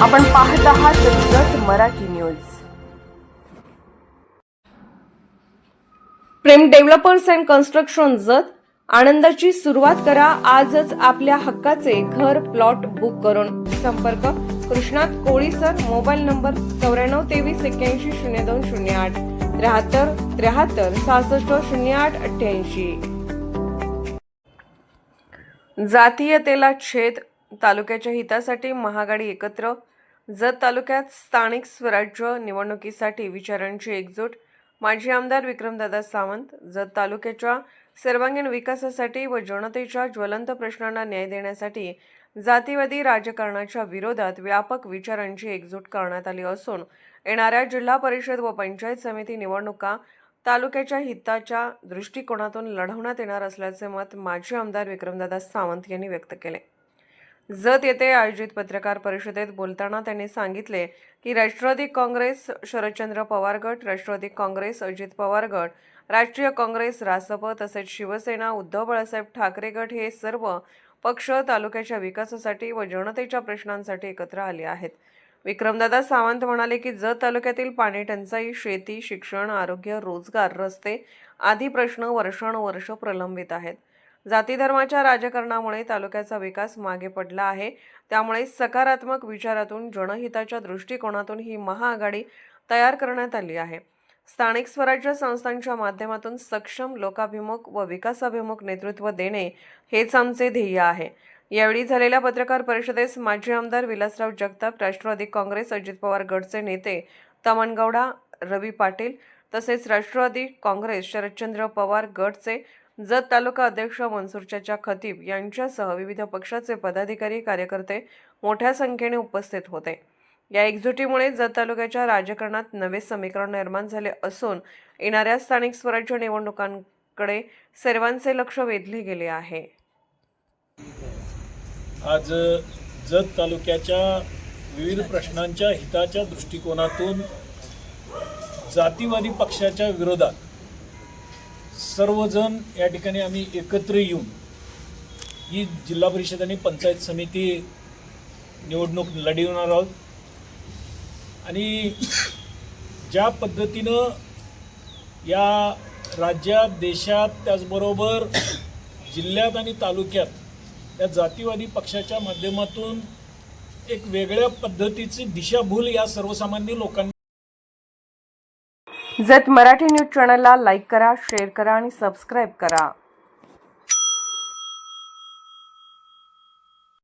आपण पाहत आहात Jat Marathi news. Prem developers and construction Jat आनंदाची सुरुवात करा आजच आपल्या हक्काचे घर प्लॉट बुक करून। संपर्क कृष्णात कोळी सर, मोबाईल नंबर 9423810208 73 73 66 08 88। जातीयतेला छेद, तालुक्याच्या हितासाठी महाआघाडी एकत्र। जत तालुक्यात स्थानिक स्वराज्य निवडणुकीसाठी विचारांची एकजूट। माजी आमदार विक्रमदादा सावंत। जत तालुक्याच्या सर्वांगीण विकासासाठी व जनतेच्या ज्वलंत प्रश्नांना न्याय देण्यासाठी जातीवादी राजकारणाच्या विरोधात व्यापक विचारांची एकजूट करण्यात आली असून येणाऱ्या जिल्हा परिषद व पंचायत समिती निवडणुका तालुक्याच्या हिताच्या दृष्टिकोनातून लढवण्यात येणार असल्याचे मत माजी आमदार विक्रमदादा सावंत यांनी व्यक्त केले। जत येथे आयोजित पत्रकार परिषदेत बोलताना त्यांनी सांगितले की राष्ट्रवादी काँग्रेस शरदचंद्र पवार गट, राष्ट्रवादी काँग्रेस अजित पवार गट, राष्ट्रीय काँग्रेस रासप तसेच शिवसेना उद्धव बाळासाहेब ठाकरे गट हे सर्व पक्ष तालुक्याच्या विकासासाठी व जनतेच्या प्रश्नांसाठी एकत्र आले आहेत। विक्रमदादा सावंत म्हणाले की जत तालुक्यातील पाणी टंचाई, शेती, शिक्षण, आरोग्य, रोजगार, रस्ते आदी प्रश्न वर्षानुवर्ष प्रलंबित आहेत। जाती धर्माच्या राजकारणामुळे तालुक्याचा विकास मागे पडला आहे। त्यामुळे सकारात्मक विचारातून जनहिताच्या दृष्टिकोनातून ही महाआघाडी तयार करण्यात आली आहे। स्थानिक स्वराज्य संस्थांच्या माध्यमातून सक्षम, लोकाभिमुख व विकासाभिमुख नेतृत्व देणे हेच आमचे ध्येय आहे। यावेळी झालेल्या पत्रकार परिषदेस माजी आमदार विलासराव जगताप, राष्ट्रवादी काँग्रेस अजित पवार गटचे नेते तमनगौडा, रवी पाटील तसेच राष्ट्रवादी काँग्रेस शरदचंद्र पवार गटचे जत तालुका अध्यक्ष मनसूर चाचा खतीब यांच्यासह विविध पक्षाचे पदाधिकारी, कार्यकर्ते मोठ्या संख्येने उपस्थित होते। या एकजुटीमुळे जत तालुक्याच्या राजकारणात नवे समीकरण निर्माण झाले असून येणाऱ्या स्थानिक स्वराज्य निवडणुकांकडे सर्वांचे लक्ष वेधले गेले आहे। आज जत तालुक्याच्या विविध प्रश्नांच्या हिताच्या दृष्टिकोनातून जातीवादी पक्षाच्या विरोधात सर्वजण या ठिकाणी आम्ही एकत्र येऊन ही जिल्हा परिषद आणि पंचायत समिती निवडणूक लढवणार आहोत। आणि ज्या पद्धतीनं या राज्यात, देशात, त्याचबरोबर जिल्ह्यात आणि तालुक्यात या जातीवादी पक्षाच्या माध्यमातून एक वेगळ्या पद्धतीची दिशाभूल या सर्वसामान्य लोकांनी। जत मराठी न्यूज चॅनलला लाईक करा, शेअर करा आणि सबस्क्राईब करा।